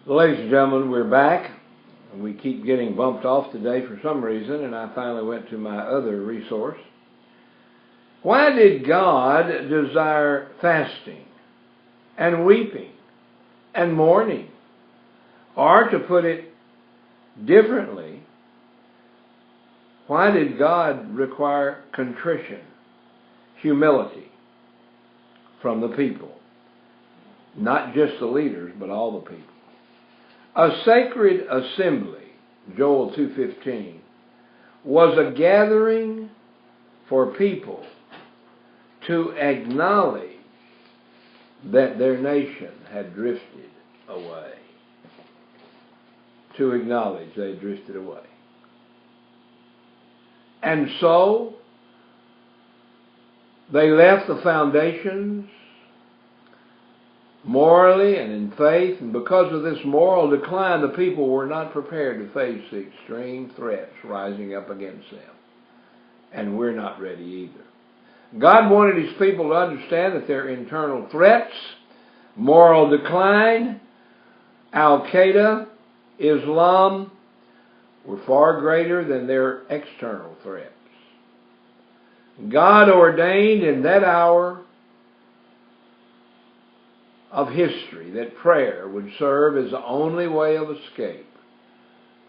Ladies and gentlemen, we're back. We keep getting bumped off today for some reason, and I finally went to my other resource. Why did God desire fasting and weeping and mourning? Or to put it differently, why did God require contrition, humility from the people? Not just the leaders, but all the people. A sacred assembly, Joel 2:15, was a gathering for people to acknowledge that their nation had drifted away. To acknowledge they had drifted away. And so, they left the foundations morally and in faith, and because of this moral decline, the people were not prepared to face the extreme threats rising up against them. And we're not ready either. God wanted His people to understand that their internal threats, moral decline, Al-Qaeda, Islam, were far greater than their external threats. God ordained in that hour of history that prayer would serve as the only way of escape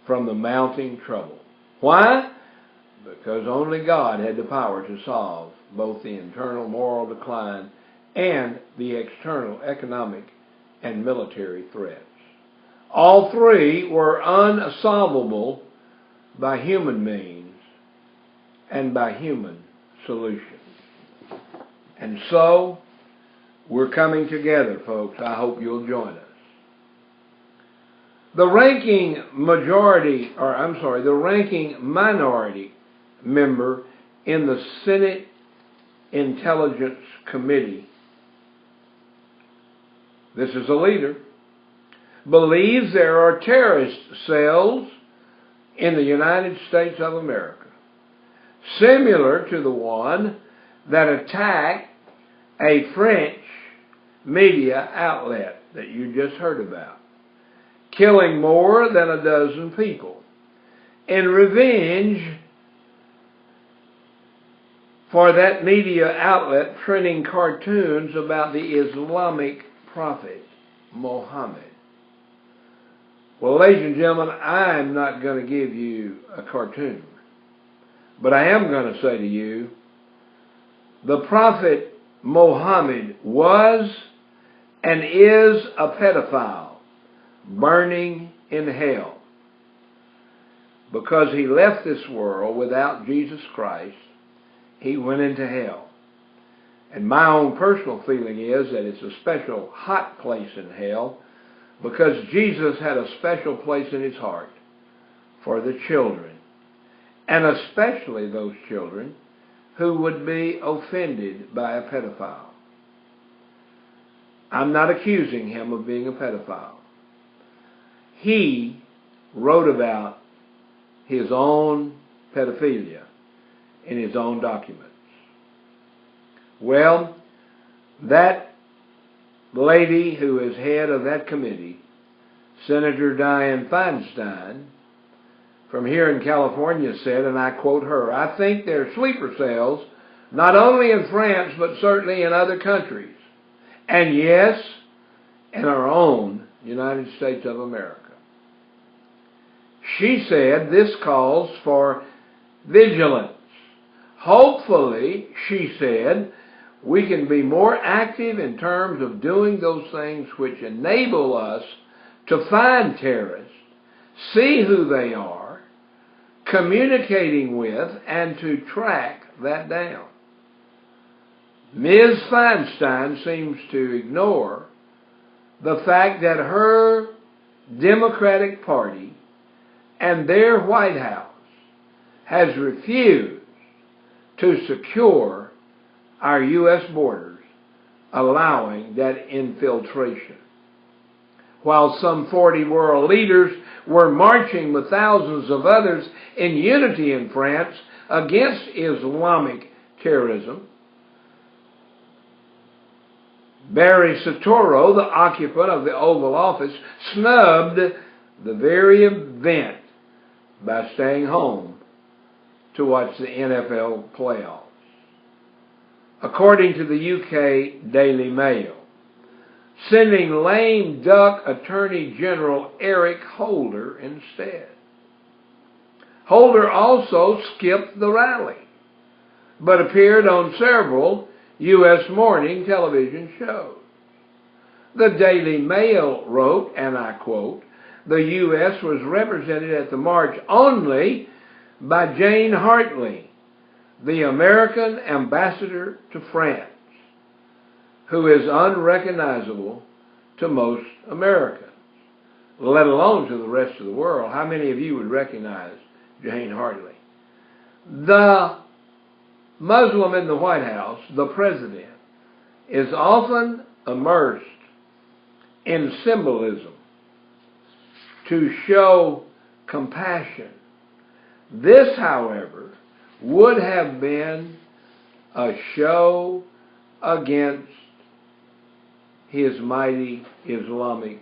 from the mounting trouble. Why? Because only God had the power to solve both the internal moral decline and the external economic and military threats. All three were unsolvable by human means and by human solutions. And so, we're coming together, folks. I hope you'll join us. The ranking minority member in the Senate Intelligence Committee, this is a leader, believes there are terrorist cells in the United States of America, similar to the one that attacked a French media outlet that you just heard about, killing more than a dozen people in revenge for that media outlet printing cartoons about the Islamic prophet Muhammad. Well, ladies and gentlemen, I'm not going to give you a cartoon, but I am going to say to you, the prophet Muhammad was and is a pedophile burning in hell because he left this world without Jesus Christ. He went into hell. And my own personal feeling is that it's a special hot place in hell because Jesus had a special place in His heart for the children, and especially those children who would be offended by a pedophile. I'm not accusing him of being a pedophile. He wrote about his own pedophilia in his own documents. Well, that lady who is head of that committee, Senator Dianne Feinstein, from here in California said, and I quote her, "I think there are sleeper cells not only in France but certainly in other countries. And yes, in our own United States of America." She said this calls for vigilance. Hopefully, she said, we can be more active in terms of doing those things which enable us to find terrorists, see who they are, communicating with, and to track that down. Ms. Feinstein seems to ignore the fact that her Democratic Party and their White House has refused to secure our U.S. borders, allowing that infiltration. While some 40 world leaders were marching with thousands of others in unity in France against Islamic terrorism, Barry Soetoro, the occupant of the Oval Office, snubbed the very event by staying home to watch the NFL playoffs. According to the UK Daily Mail, sending lame duck Attorney General Eric Holder instead. Holder also skipped the rally, but appeared on several U.S. morning television shows. The Daily Mail wrote, and I quote, "The U.S. was represented at the march only by Jane Hartley, the American ambassador to France, who is unrecognizable to most Americans, let alone to the rest of the world." How many of you would recognize Jane Hartley? The Muslim in the White House, the president, is often immersed in symbolism to show compassion. This, however, would have been a show against his mighty Islamic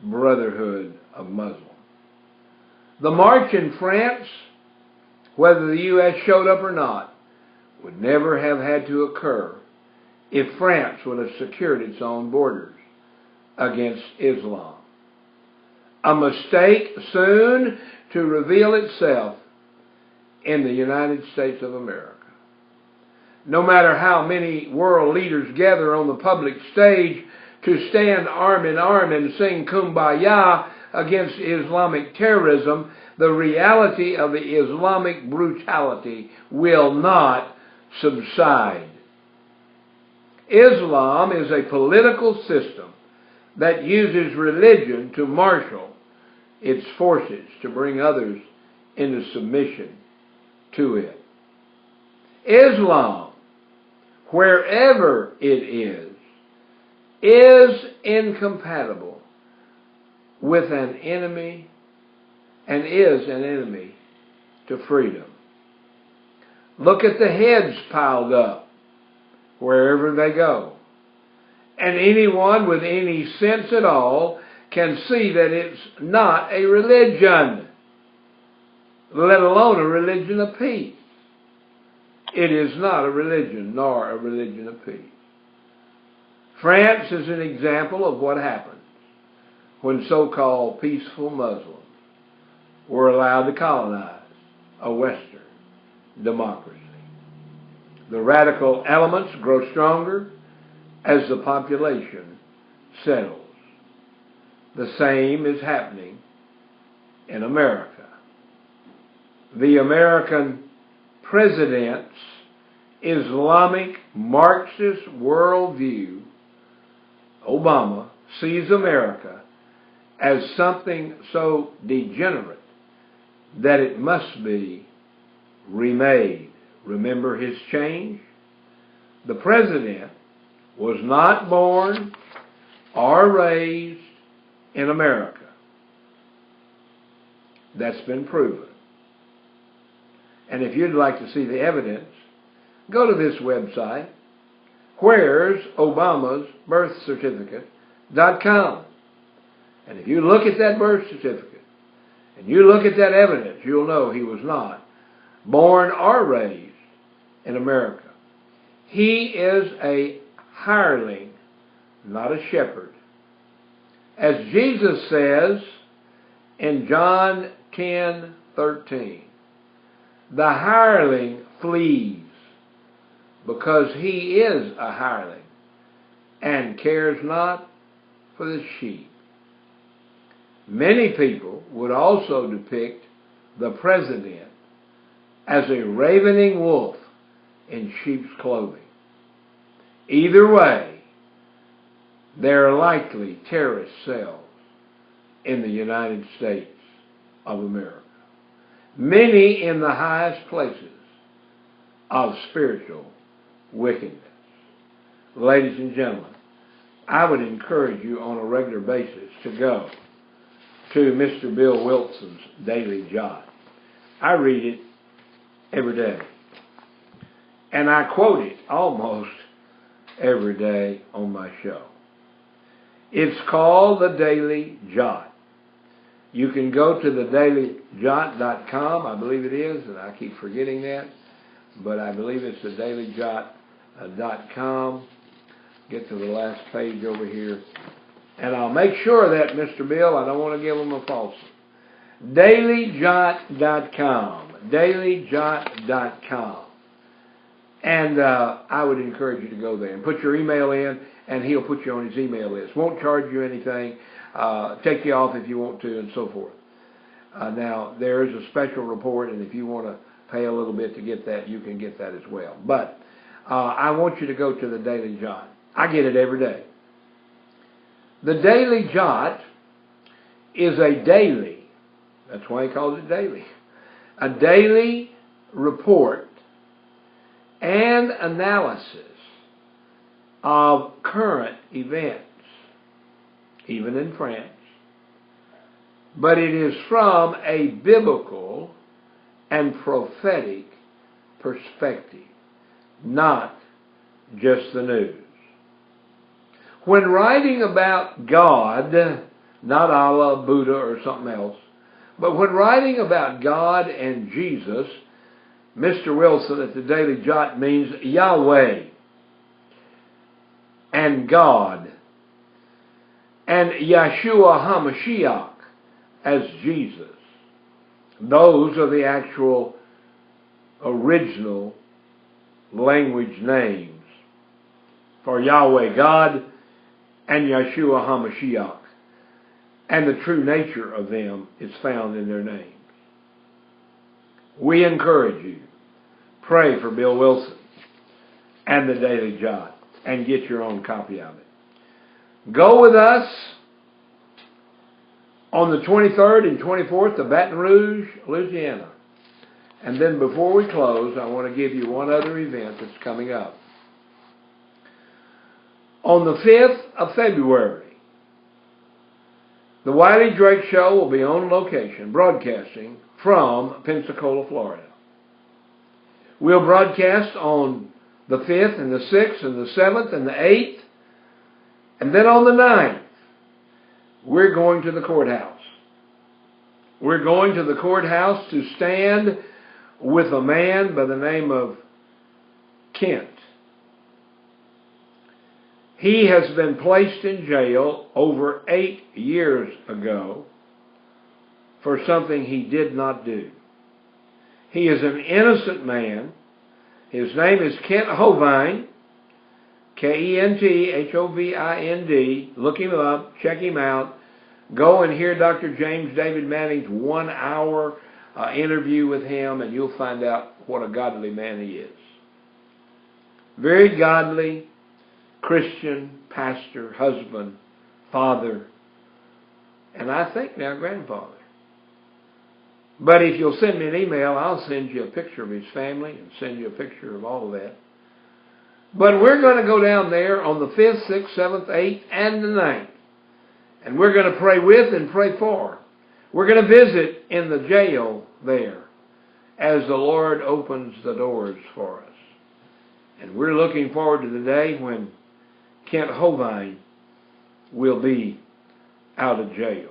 Brotherhood of Muslims. The march in France, whether the U.S. showed up or not, would never have had to occur if France would have secured its own borders against Islam. A mistake soon to reveal itself in the United States of America. No matter how many world leaders gather on the public stage to stand arm in arm and sing Kumbaya against Islamic terrorism, the reality of the Islamic brutality will not subside. Islam is a political system that uses religion to marshal its forces to bring others into submission to it. Islam, wherever it is incompatible with an enemy and is an enemy to freedom. Look at the heads piled up wherever they go. And anyone with any sense at all can see that it's not a religion, let alone a religion of peace. It is not a religion, nor a religion of peace. France is an example of what happens when so-called peaceful Muslims were allowed to colonize a Western democracy. The radical elements grow stronger as the population settles. The same is happening in America. The American president's Islamic Marxist worldview, Obama, sees America as something so degenerate that it must be remade. Remember his change? The president was not born or raised in America. That's been proven. And if you'd like to see the evidence, go to this website, Where's Obama's birth certificate.com. And if you look at that birth certificate, and you look at that evidence, you'll know he was not born or raised in America. He is a hireling, not a shepherd. As Jesus says in John 10:13, the hireling flees because he is a hireling and cares not for the sheep. Many people would also depict the president as a ravening wolf in sheep's clothing. Either way, there are likely terrorist cells in the United States of America. Many in the highest places of spiritual wickedness. Ladies and gentlemen, I would encourage you on a regular basis to go to Mr. Bill Wilson's Daily Jot. I read it every day. And I quote it almost every day on my show. It's called The Daily Jot. You can go to thedailykjot.com, I believe it is, and I keep forgetting that, but I believe it's thedailykjot.com. Get to the last page over here. And I'll make sure that, Mr. Bill, I don't want to give them a false one. Dailyjot.com. Dailyjot.com. And I would encourage you to go there and put your email in, and he'll put you on his email list. Won't charge you anything, take you off if you want to, and so forth. Now, there is a special report, and if you want to pay a little bit to get that, you can get that as well. But I want you to go to the Daily Jot. I get it every day. The Daily Jot is a daily, that's why he calls it daily, a daily report and analysis of current events, even in France. But it is from a biblical and prophetic perspective, not just the news. When writing about God, not Allah, Buddha, or something else, but when writing about God and Jesus, Mr. Wilson at the Daily Jot means Yahweh and God and Yeshua HaMashiach as Jesus. Those are the actual original language names for Yahweh, God, and Yeshua HaMashiach. And the true nature of them is found in their names. We encourage you, pray for Bill Wilson and the Daily Jot and get your own copy of it. Go with us on the 23rd and 24th to Baton Rouge, Louisiana. And then before we close, I want to give you one other event that's coming up. On the 5th of February, the Wiley Drake Show will be on location, broadcasting from Pensacola, Florida. We'll broadcast on the 5th and the 6th and the 7th and the 8th. And then on the 9th, we're going to the courthouse. We're going to the courthouse to stand with a man by the name of Kent. He has been placed in jail over 8 years ago for something he did not do. He is an innocent man. His name is Kent Hovind, K-E-N-T-H-O-V-I-N-D. Look him up, check him out. Go and hear Dr. James David Manning's 1-hour interview with him, and you'll find out what a godly man he is. Very godly, Christian, pastor, husband, father, and I think now grandfather. But if you'll send me an email, I'll send you a picture of his family and send you a picture of all of that. But we're going to go down there on the 5th, 6th, 7th, 8th, and the 9th. And we're going to pray with and pray for. We're going to visit in the jail there as the Lord opens the doors for us. And we're looking forward to the day when Kent Hovind will be out of jail.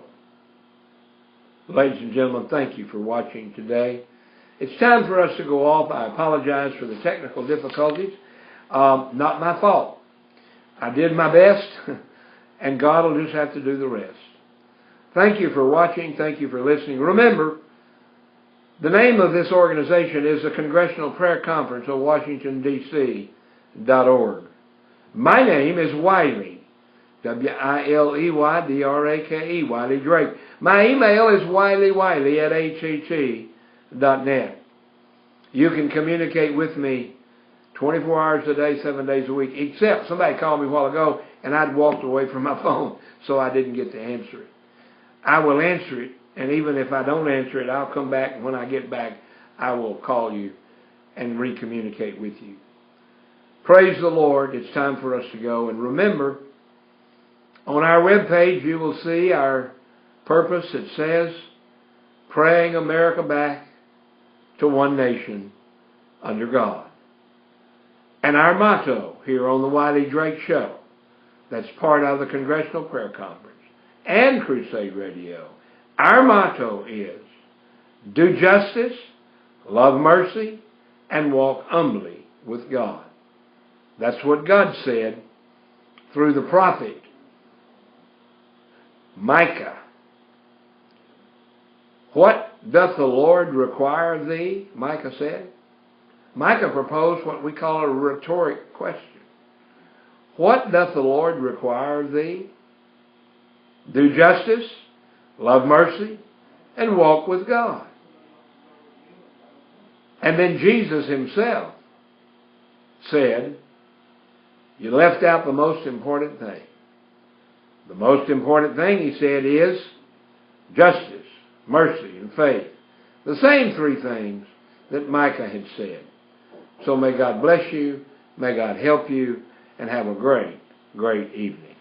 Ladies and gentlemen, thank you for watching today. It's time for us to go off. I apologize for the technical difficulties. Not my fault. I did my best, and God will just have to do the rest. Thank you for watching. Thank you for listening. Remember, the name of this organization is the Congressional Prayer Conference of Washington, D.C.org. My name is Wiley, W-I-L-E-Y-D-R-A-K-E, Wiley Drake. My email is wileywiley@att.net. You can communicate with me 24 hours a day, 7 days a week, except somebody called me a while ago and I'd walked away from my phone, so I didn't get to answer it. I will answer it, and even if I don't answer it, I'll come back, and when I get back, I will call you and recommunicate with you. Praise the Lord. It's time for us to go. And remember, on our webpage, you will see our purpose. It says, praying America back to one nation under God. And our motto here on the Wiley Drake Show, that's part of the Congressional Prayer Conference and Crusade Radio, our motto is, do justice, love mercy, and walk humbly with God. That's what God said through the prophet Micah. What doth the Lord require of thee? Micah said. Micah proposed what we call a rhetoric question. What doth the Lord require of thee? Do justice, love mercy, and walk with God. And then Jesus himself said, you left out the most important thing. The most important thing, he said, is justice, mercy, and faith. The same three things that Micah had said. So may God bless you, may God help you, and have a great, great evening.